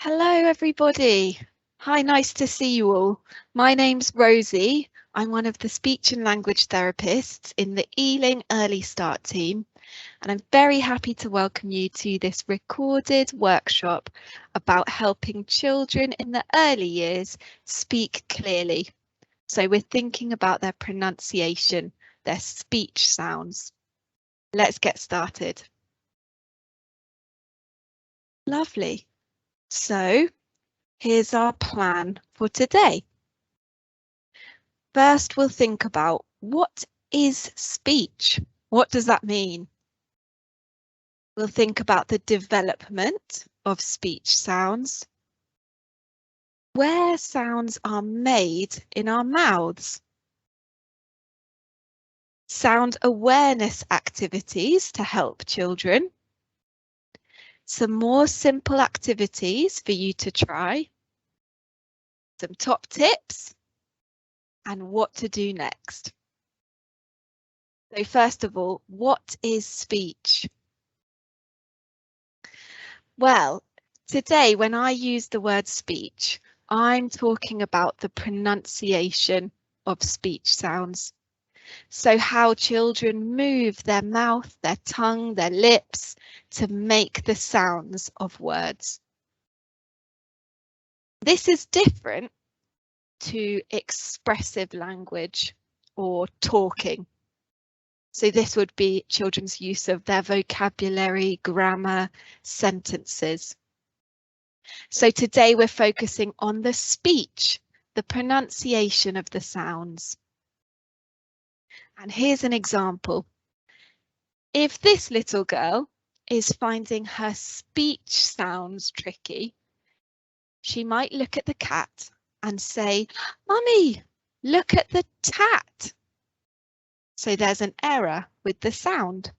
Hello, everybody. Hi, nice to see you all. My name's Rosie. I'm one of the speech and language therapists in the Ealing Early Start team, and I'm very happy to welcome you to this recorded workshop about helping children in the early years speak clearly. So we're thinking about their pronunciation, their speech sounds. Let's get started. Lovely. So here's our plan for today. First, we'll think about what is speech? What does that mean? We'll think about the development of speech sounds, where sounds are made in our mouths, sound awareness activities to help children, some more simple activities for you to try, some top tips, and what to do next. So first of all, what is speech? Well, today when I use the word speech, I'm talking about the pronunciation of speech sounds. So how children move their mouth, their tongue, their lips to make the sounds of words. This is different to expressive language or talking. So this would be children's use of their vocabulary, grammar, sentences. So today we're focusing on the speech, the pronunciation of the sounds. And here's an example. If this little girl is finding her speech sounds tricky, she might look at the cat and say, "Mummy, look at the tat." So there's an error with the sound.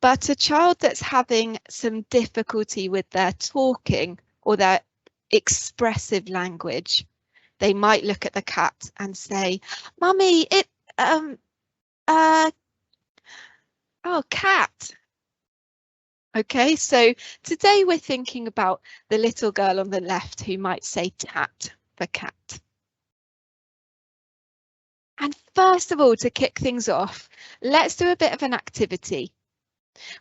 But a child that's having some difficulty with their talking or their expressive language, they might look at the cat and say, "Mummy, oh, cat." Okay, so today we're thinking about the little girl on the left who might say tat for cat. And first of all, to kick things off, let's do a bit of an activity.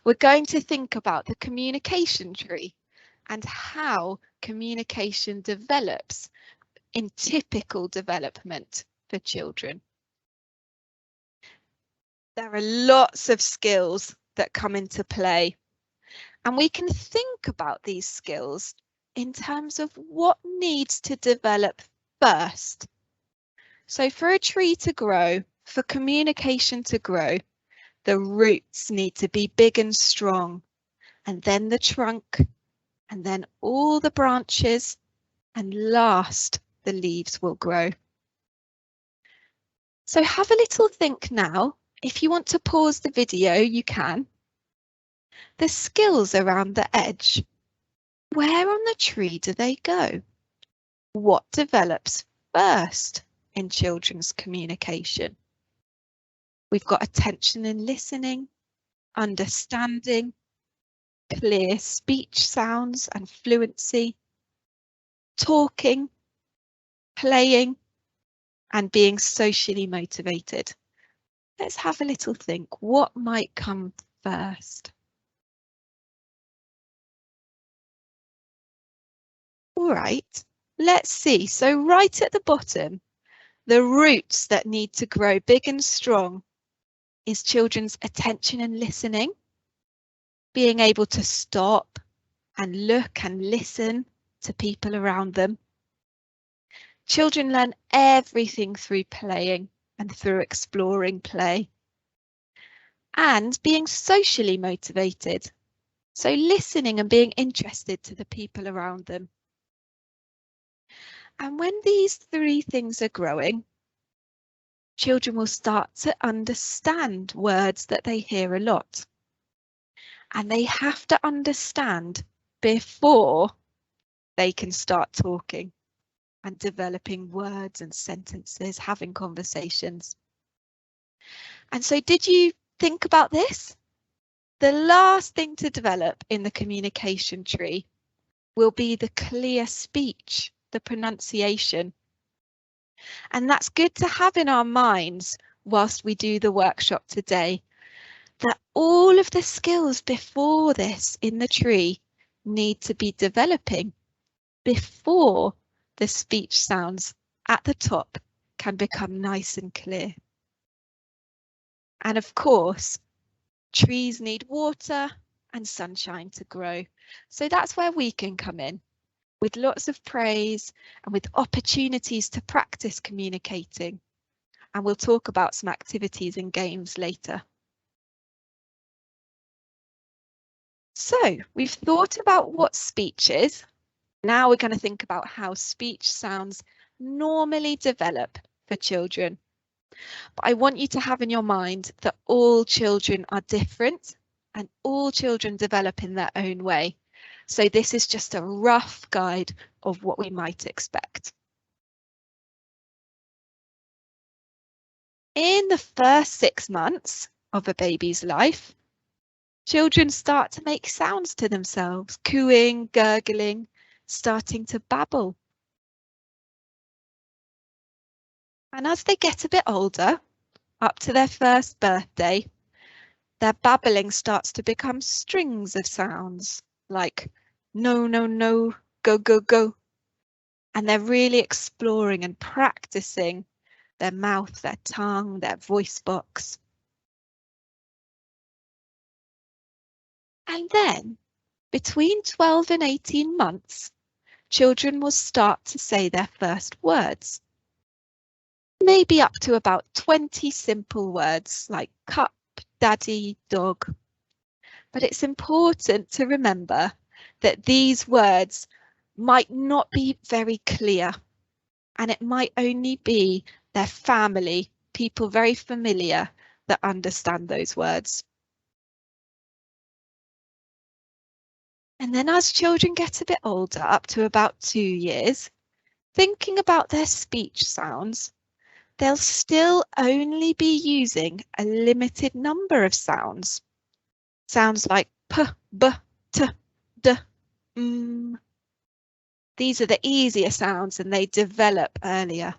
We're going to think about the communication tree and how communication develops in typical development for children. There are lots of skills that come into play, and we can think about these skills in terms of what needs to develop first. So for a tree to grow, for communication to grow, the roots need to be big and strong, and then the trunk, and then all the branches, and last the leaves will grow. So have a little think now. If you want to pause the video, you can. The skills around the edge. Where on the tree do they go? What develops first in children's communication? We've got attention and listening, understanding, clear speech sounds and fluency, talking, playing, and being socially motivated. Let's have a little think. What might come first? All right, let's see. So right at the bottom, the roots that need to grow big and strong is children's attention and listening, being able to stop and look and listen to people around them. Children learn everything through playing and through exploring play. And being socially motivated, so listening and being interested to the people around them. And when these three things are growing, children will start to understand words that they hear a lot. And they have to understand before they can start talking and developing words and sentences, having conversations. And so did you think about this? The last thing to develop in the communication tree will be the clear speech, the pronunciation. And that's good to have in our minds whilst we do the workshop today, that all of the skills before this in the tree need to be developing before the speech sounds at the top can become nice and clear. And of course, trees need water and sunshine to grow. So that's where we can come in, with lots of praise and with opportunities to practice communicating. And we'll talk about some activities and games later. So we've thought about what speech is. Now we're going to think about how speech sounds normally develop for children. But I want you to have in your mind that all children are different and all children develop in their own way. So this is just a rough guide of what we might expect. In the first 6 months of a baby's life, children start to make sounds to themselves, cooing, gurgling, starting to babble. And as they get a bit older, up to their first birthday, their babbling starts to become strings of sounds like no, no, no, go, go, go. And they're really exploring and practicing their mouth, their tongue, their voice box. And then between 12 and 18 months, children will start to say their first words. Maybe up to about 20 simple words like cup, daddy, dog. But it's important to remember that these words might not be very clear, and it might only be their family, people very familiar, that understand those words. And then as children get a bit older, up to about 2 years, thinking about their speech sounds, they'll still only be using a limited number of sounds. Sounds like p, b, t, d, m. These are the easier sounds and they develop earlier.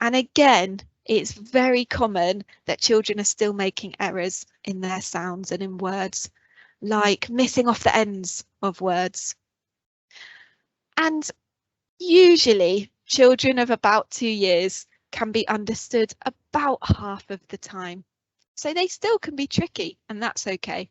And again, it's very common that children are still making errors in their sounds and in words, like missing off the ends of words. And usually children of about 2 years can be understood about half of the time. So they still can be tricky, and that's okay.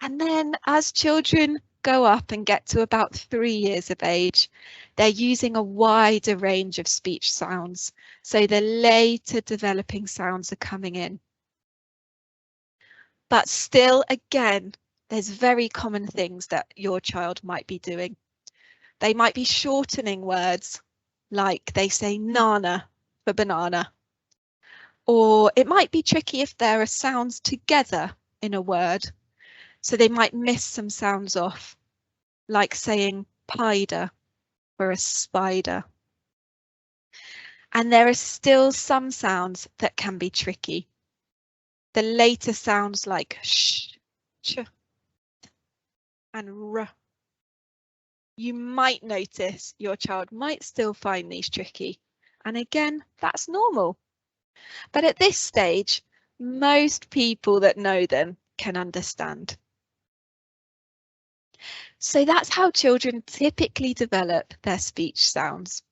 And then as children go up and get to about 3 years of age, they're using a wider range of speech sounds. So the later developing sounds are coming in. But still, again, there's very common things that your child might be doing. They might be shortening words, like they say nana for banana. Or it might be tricky if there are sounds together in a word. So they might miss some sounds off, like saying pider for a spider. And there are still some sounds that can be tricky. The later sounds like sh, ch, and r. You might notice your child might still find these tricky. And again, that's normal. But at this stage, most people that know them can understand. So that's how children typically develop their speech sounds.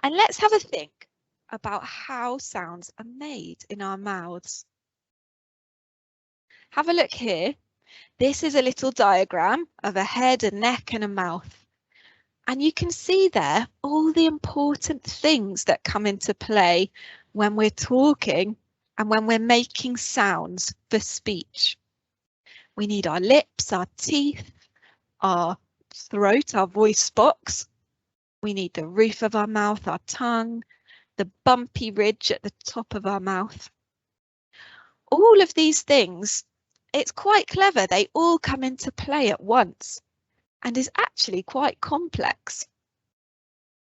And let's have a think about how sounds are made in our mouths. Have a look here. This is a little diagram of a head, a neck and a mouth. And you can see there all the important things that come into play when we're talking and when we're making sounds for speech. We need our lips, our teeth, our throat, our voice box. We need the roof of our mouth, our tongue, the bumpy ridge at the top of our mouth. All of these things, it's quite clever. They all come into play at once and is actually quite complex.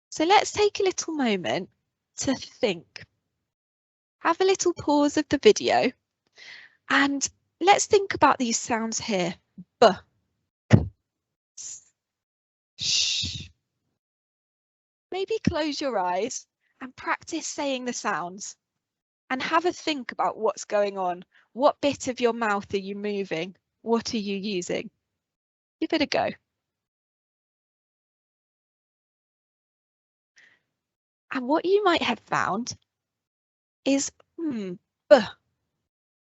So let's take a little moment to think. Have a little pause of the video and let's think about these sounds here. B, k, s, sh. Maybe close your eyes and practice saying the sounds and have a think about what's going on. What bit of your mouth are you moving? What are you using? Give it a go. And what you might have found is, b.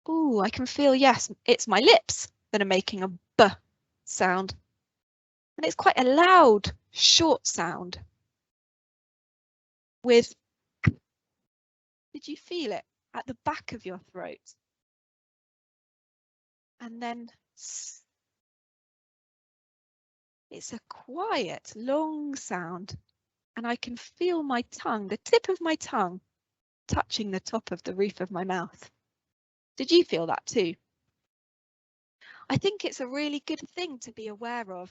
Oh, I can feel, yes, it's my lips that are making a b sound. And it's quite a loud, short sound. With, did you feel it at the back of your throat? And then s. It's a quiet, long sound. And I can feel my tongue, the tip of my tongue, touching the top of the roof of my mouth. Did you feel that too? I think it's a really good thing to be aware of,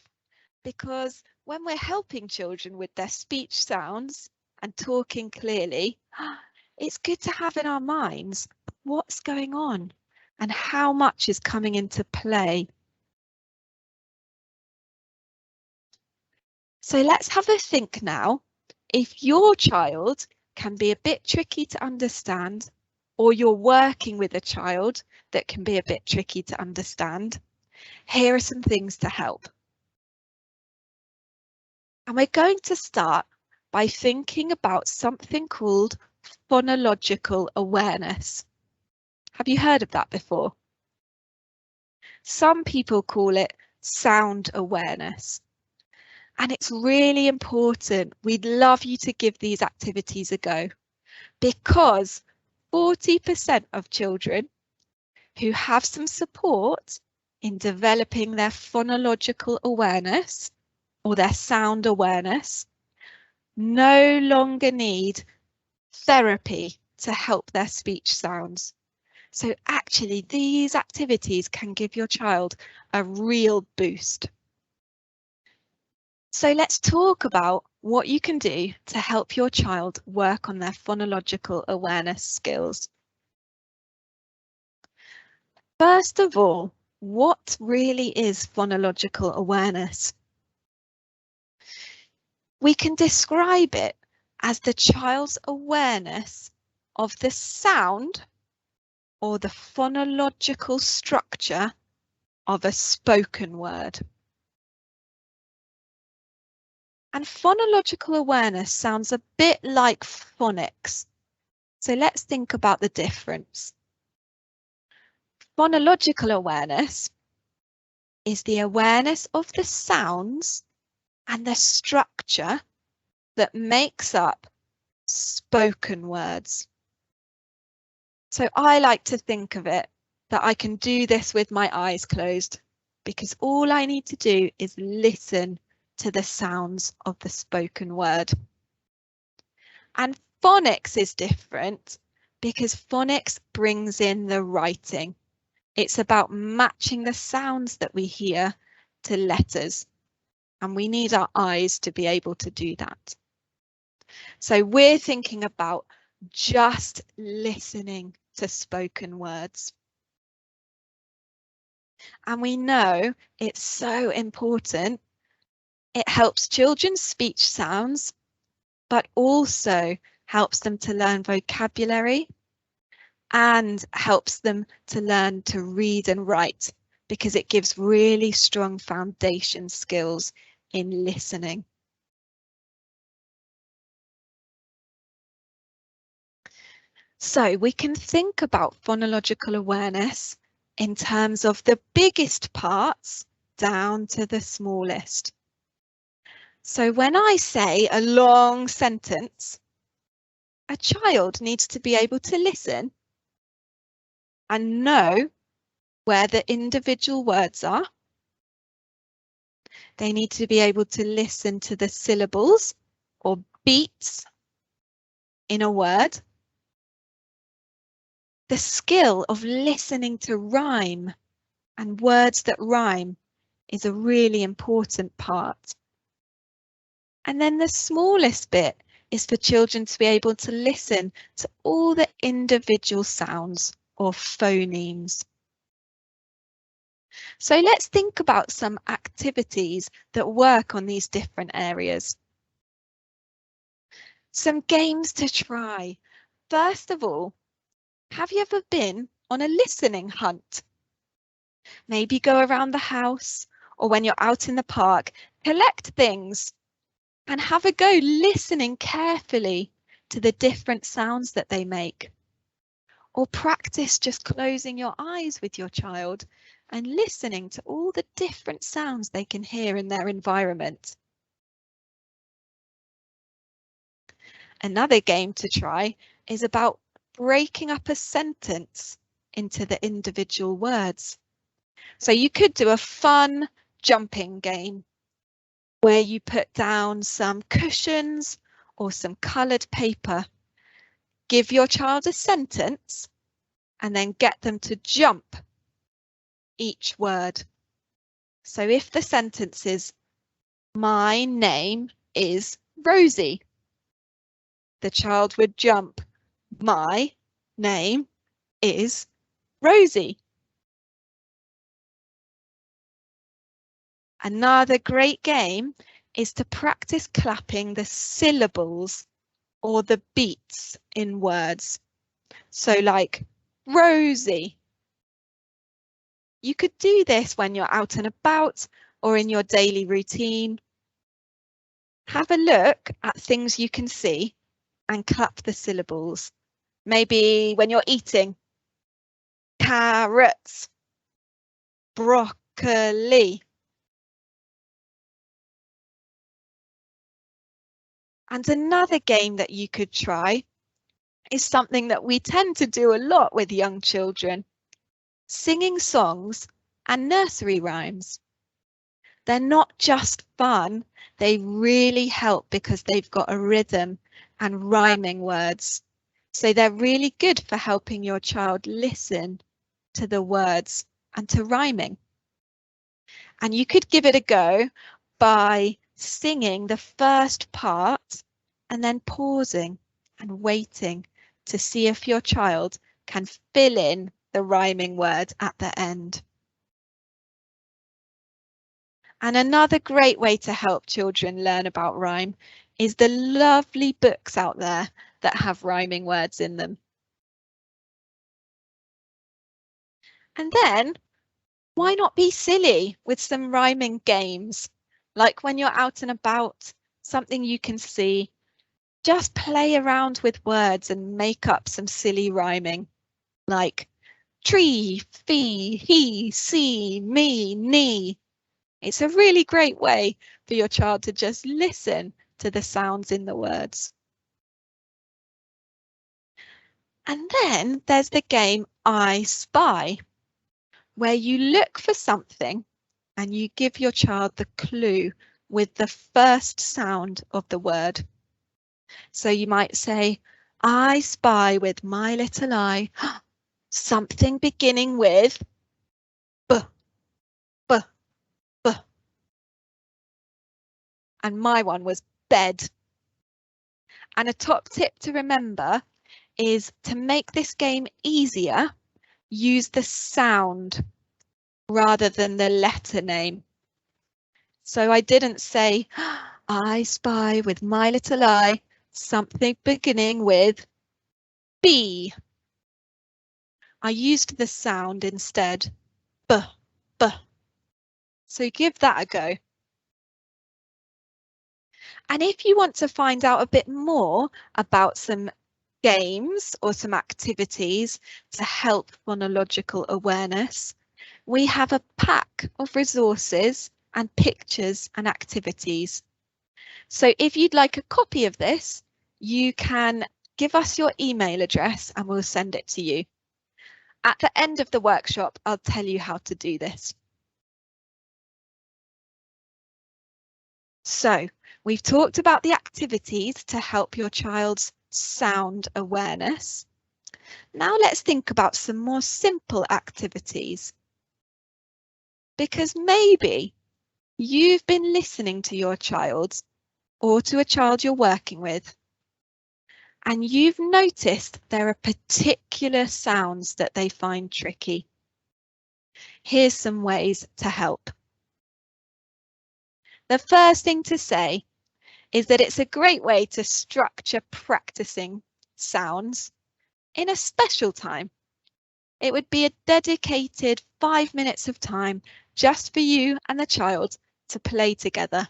because when we're helping children with their speech sounds and talking clearly, it's good to have in our minds what's going on and how much is coming into play. So let's have a think now. If your child can be a bit tricky to understand, or you're working with a child that can be a bit tricky to understand, here are some things to help. And we're going to start by thinking about something called phonological awareness. Have you heard of that before? Some people call it sound awareness. And it's really important. We'd love you to give these activities a go, because 40% of children who have some support in developing their phonological awareness or their sound awareness no longer need therapy to help their speech sounds. So actually, these activities can give your child a real boost. So let's talk about what you can do to help your child work on their phonological awareness skills. First of all, what really is phonological awareness? We can describe it as the child's awareness of the sound or the phonological structure of a spoken word. And phonological awareness sounds a bit like phonics. So let's think about the difference. Phonological awareness is the awareness of the sounds and the structure that makes up spoken words. So I like to think of it that I can do this with my eyes closed, because all I need to do is listen to the sounds of the spoken word. And phonics is different because phonics brings in the writing. It's about matching the sounds that we hear to letters, and we need our eyes to be able to do that. So we're thinking about just listening to spoken words. And we know it's so important. It helps children's speech sounds, but also helps them to learn vocabulary and helps them to learn to read and write, because it gives really strong foundation skills in listening. So we can think about phonological awareness in terms of the biggest parts down to the smallest. So when I say a long sentence, a child needs to be able to listen and know where the individual words are. They need to be able to listen to the syllables or beats in a word. The skill of listening to rhyme and words that rhyme is a really important part. And then the smallest bit is for children to be able to listen to all the individual sounds or phonemes. So let's think about some activities that work on these different areas. Some games to try. First of all, have you ever been on a listening hunt? Maybe go around the house, or when you're out in the park, collect things and have a go listening carefully to the different sounds that they make. Or practice just closing your eyes with your child and listening to all the different sounds they can hear in their environment. Another game to try is about breaking up a sentence into the individual words. So you could do a fun jumping game where you put down some cushions or some coloured paper. Give your child a sentence and then get them to jump each word. So if the sentence is, my name is Rosie, the child would jump, my name is Rosie. Another great game is to practice clapping the syllables or the beats in words. So like Rosie. You could do this when you're out and about or in your daily routine. Have a look at things you can see and clap the syllables. Maybe when you're eating, carrots, broccoli. And another game that you could try is something that we tend to do a lot with young children, singing songs and nursery rhymes. They're not just fun, they really help because they've got a rhythm and rhyming words. So they're really good for helping your child listen to the words and to rhyming. And you could give it a go by singing the first part and then pausing and waiting to see if your child can fill in the rhyming word at the end. And another great way to help children learn about rhyme is the lovely books out there that have rhyming words in them. And then, why not be silly with some rhyming games? Like when you're out and about, something you can see, just play around with words and make up some silly rhyming, like tree, fee, he, see, me, knee. It's a really great way for your child to just listen to the sounds in the words. And then there's the game I Spy, where you look for something and you give your child the clue with the first sound of the word. So you might say, I spy with my little eye something beginning with B, B, B. And my one was bed. And a top tip to remember is to make this game easier, use the sound rather than the letter name. So I didn't say, I spy with my little eye something beginning with B. I used the sound instead, B, B. So give that a go. And if you want to find out a bit more about some games or some activities to help phonological awareness, we have a pack of resources and pictures and activities. So if you'd like a copy of this, you can give us your email address and we'll send it to you. At the end of the workshop, I'll tell you how to do this. So we've talked about the activities to help your child's sound awareness. Now let's think about some more simple activities. Because maybe you've been listening to your child or to a child you're working with, and you've noticed there are particular sounds that they find tricky. Here's some ways to help. The first thing to say is that it's a great way to structure practicing sounds in a special time. It would be a dedicated 5 minutes of time just for you and the child to play together.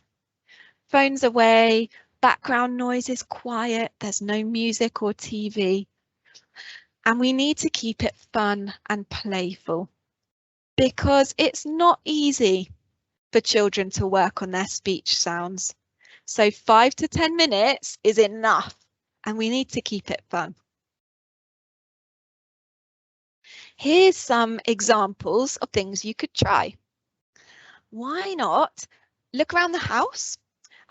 Phones away, background noise is quiet, there's no music or TV. And we need to keep it fun and playful because it's not easy for children to work on their speech sounds. So 5 to 10 minutes is enough and we need to keep it fun. Here's some examples of things you could try. Why not look around the house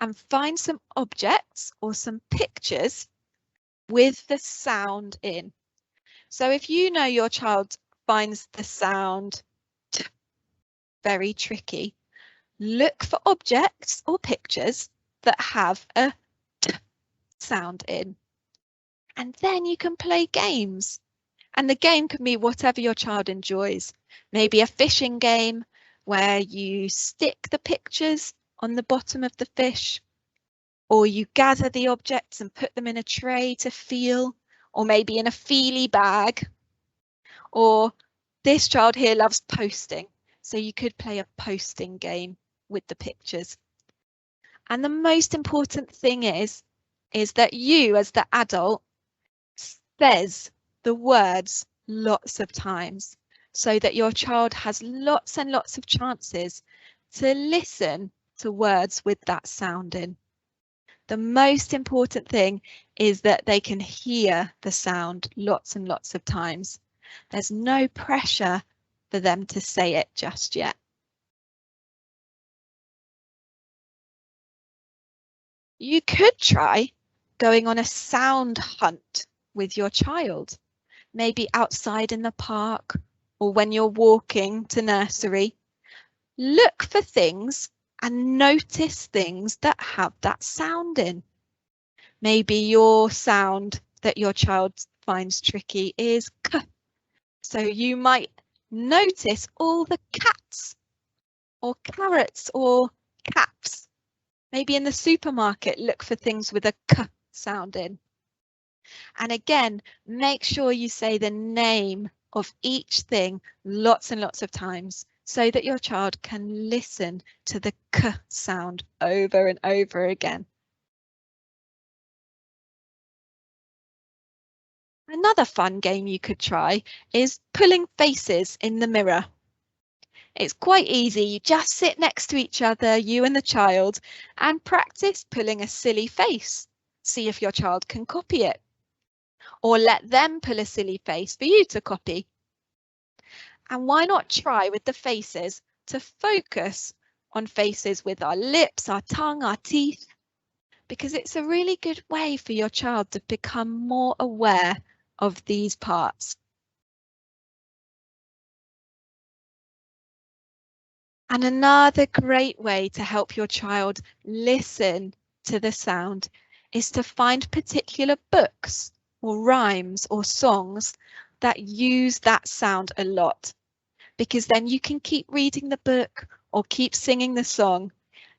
and find some objects or some pictures with the sound in. So if you know your child finds the sound t very tricky, look for objects or pictures that have a t sound in. And then you can play games. And the game can be whatever your child enjoys. Maybe a fishing game where you stick the pictures on the bottom of the fish, or you gather the objects and put them in a tray to feel, or maybe in a feely bag. Or this child here loves posting, so you could play a posting game with the pictures. And the most important thing is that you as the adult says the words lots of times so that your child has lots and lots of chances to listen to words with that sound in. The most important thing is that they can hear the sound lots and lots of times. There's no pressure for them to say it just yet. You could try going on a sound hunt with your child, maybe outside in the park or when you're walking to nursery. Look for things and notice things that have that sound in. Maybe your sound that your child finds tricky is k. So you might notice all the cats or carrots or caps. Maybe in the supermarket, look for things with a k sound in. And again, make sure you say the name of each thing lots and lots of times so that your child can listen to the k sound over and over again. Another fun game you could try is pulling faces in the mirror. It's quite easy. You just sit next to each other, you and the child, and practice pulling a silly face. See if your child can copy it. Or let them pull a silly face for you to copy. And why not try with the faces to focus on faces with our lips, our tongue, our teeth? Because it's a really good way for your child to become more aware of these parts. And another great way to help your child listen to the sound is to find particular books or rhymes or songs that use that sound a lot, because then you can keep reading the book or keep singing the song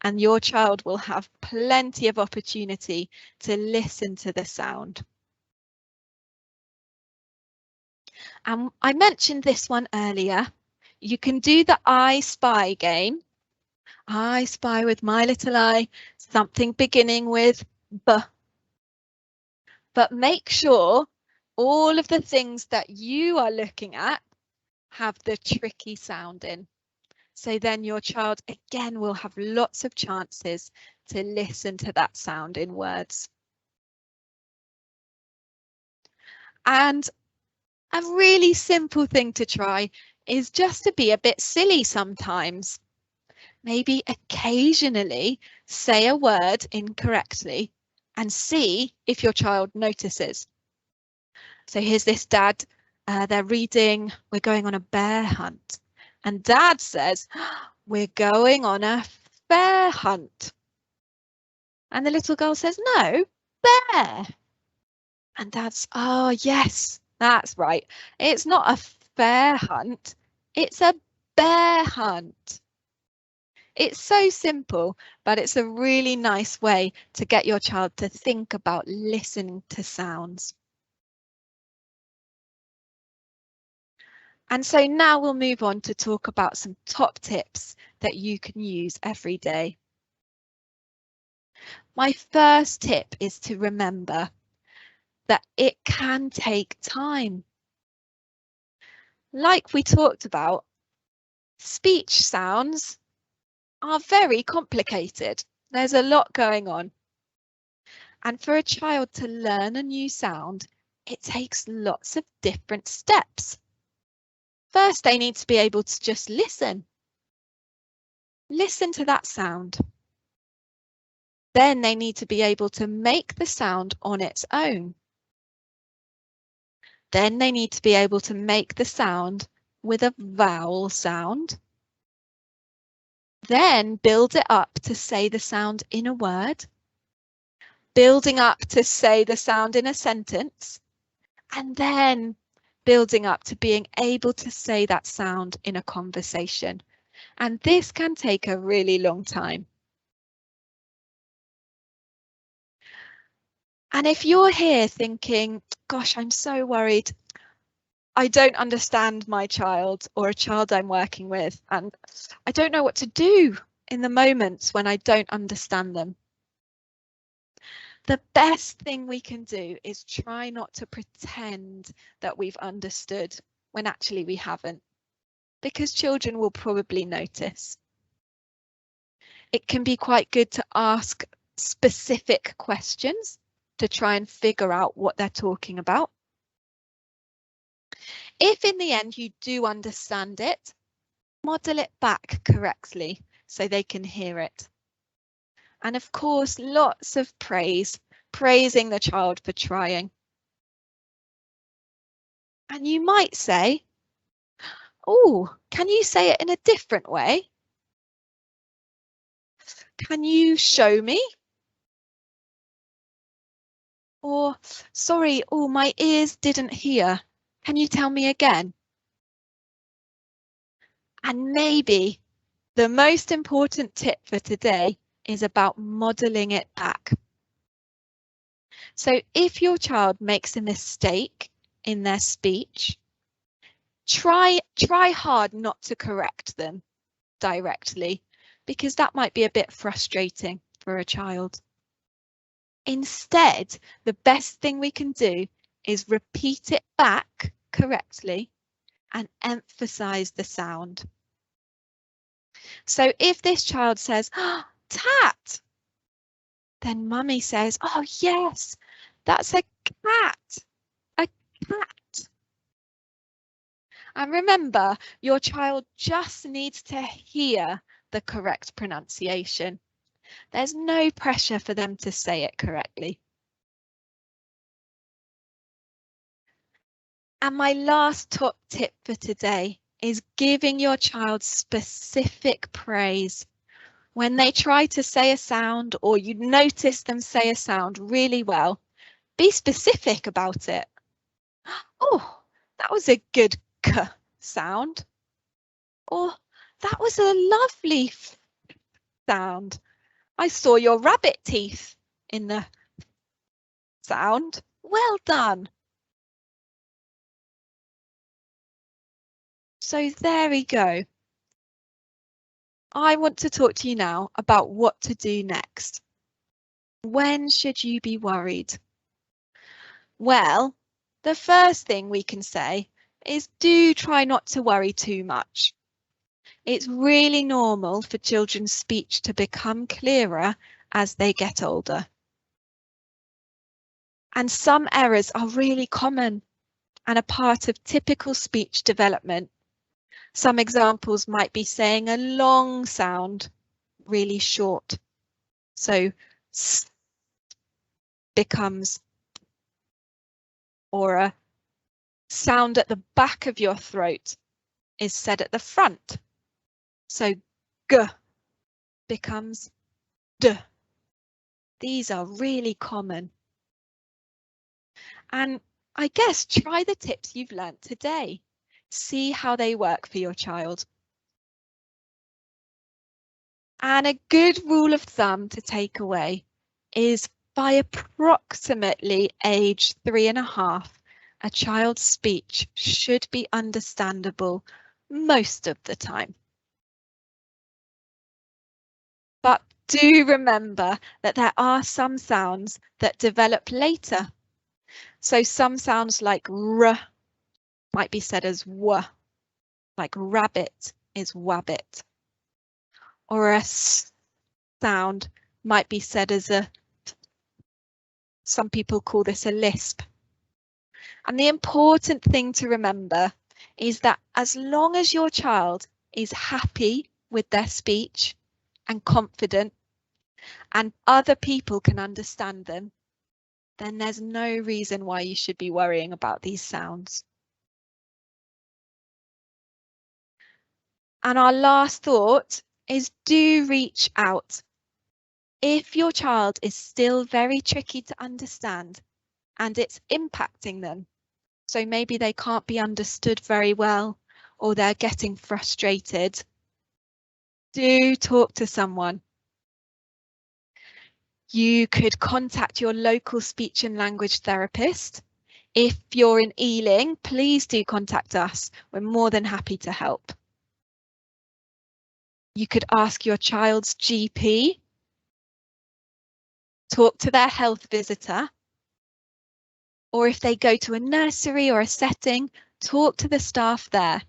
and your child will have plenty of opportunity to listen to the sound. And I mentioned this one earlier. You can do the I Spy game. I spy with my little eye something beginning with B. But make sure all of the things that you are looking at have the tricky sound in. So then your child again will have lots of chances to listen to that sound in words. And a really simple thing to try is just to be a bit silly sometimes. Maybe occasionally say a word incorrectly and see if your child notices. So here's this dad, they're reading, we're going on a bear hunt. And dad says, we're going on a bear hunt. And the little girl says, no, bear. And dad's, oh yes, that's right. It's not a fair hunt, it's a bear hunt. It's so simple, but it's a really nice way to get your child to think about listening to sounds. And so now we'll move on to talk about some top tips that you can use every day. My first tip is to remember that it can take time. Like we talked about, speech sounds are very complicated. There's a lot going on. And for a child to learn a new sound, it takes lots of different steps. First, they need to be able to just listen. Listen to that sound. Then they need to be able to make the sound on its own. Then they need to be able to make the sound with a vowel sound. Then build it up to say the sound in a word. Building up to say the sound in a sentence. And then building up to being able to say that sound in a conversation. And this can take a really long time. And if you're here thinking, gosh, I'm so worried, I don't understand my child or a child I'm working with, and I don't know what to do in the moments when I don't understand them. The best thing we can do is try not to pretend that we've understood when actually we haven't, because children will probably notice. It can be quite good to ask specific questions to try and figure out what they're talking about. If in the end you do understand it, model it back correctly so they can hear it. And of course, lots of praise, praising the child for trying. And you might say, oh, can you say it in a different way? Can you show me? Or, sorry, oh, my ears didn't hear. Can you tell me again? And maybe the most important tip for today is about modelling it back. So if your child makes a mistake in their speech, try hard not to correct them directly, because that might be a bit frustrating for a child. Instead, the best thing we can do is repeat it back correctly and emphasize the sound. So if this child says, oh, tat, then mummy says, oh yes, that's a cat, a cat. And remember, your child just needs to hear the correct pronunciation. There's no pressure for them to say it correctly. And my last top tip for today is giving your child specific praise. When they try to say a sound or you notice them say a sound really well, be specific about it. Oh, that was a good k sound. Or that was a lovely sound. I saw your rabbit teeth in the sound. Well done. So there we go. I want to talk to you now about what to do next. When should you be worried? Well, the first thing we can say is do try not to worry too much. It's really normal for children's speech to become clearer as they get older. And some errors are really common and a part of typical speech development. Some examples might be saying a long sound really short. So s becomes, or a sound at the back of your throat is said at the front. So g becomes d. These are really common. And I guess try the tips you've learnt today. See how they work for your child. And a good rule of thumb to take away is by approximately age 3.5, a child's speech should be understandable most of the time. But do remember that there are some sounds that develop later. So some sounds like r might be said as w, like rabbit is wabbit. Or a s sound might be said as a, some people call this a lisp. And the important thing to remember is that as long as your child is happy with their speech and confident and other people can understand them, then there's no reason why you should be worrying about these sounds. And our last thought is do reach out. If your child is still very tricky to understand and it's impacting them, so maybe they can't be understood very well or they're getting frustrated, do talk to someone. You could contact your local speech and language therapist. If you're in Ealing, please do contact us. We're more than happy to help. You could ask your child's GP, talk to their health visitor, or if they go to a nursery or a setting, talk to the staff there.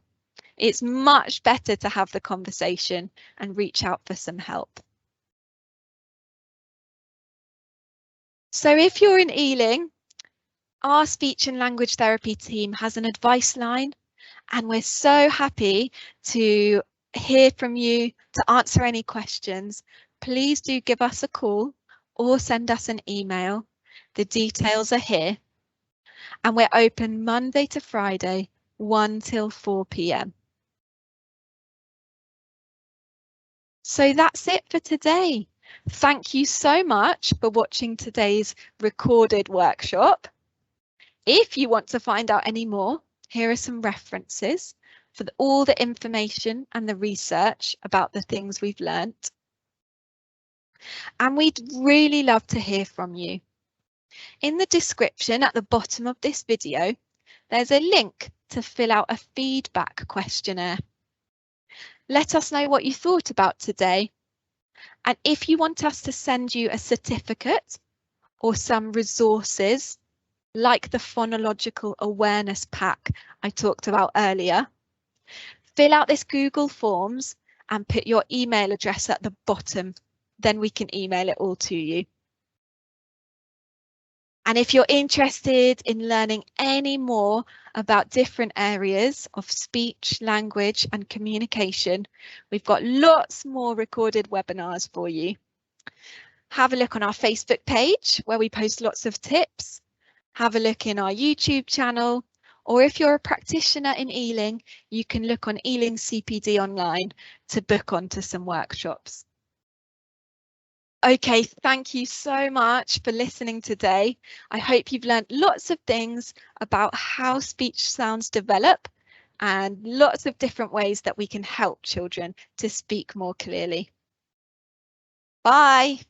It's much better to have the conversation and reach out for some help. So if you're in Ealing, our speech and language therapy team has an advice line, and we're so happy to hear from you, to answer any questions. Please do give us a call or send us an email. The details are here. And we're open Monday to Friday, 1 till 4 p.m. So that's it for today. Thank you so much for watching today's recorded workshop. If you want to find out any more, here are some references for all the information and the research about the things we've learnt. And we'd really love to hear from you. In the description at the bottom of this video, there's a link to fill out a feedback questionnaire. Let us know what you thought about today. And if you want us to send you a certificate or some resources like the Phonological Awareness Pack I talked about earlier, fill out this Google Forms and put your email address at the bottom. Then we can email it all to you. And if you're interested in learning any more about different areas of speech, language and communication, we've got lots more recorded webinars for you. Have a look on our Facebook page where we post lots of tips. Have a look in our YouTube channel, or if you're a practitioner in Ealing, you can look on Ealing CPD online to book onto some workshops. Okay, thank you so much for listening today. I hope you've learned lots of things about how speech sounds develop and lots of different ways that we can help children to speak more clearly. Bye.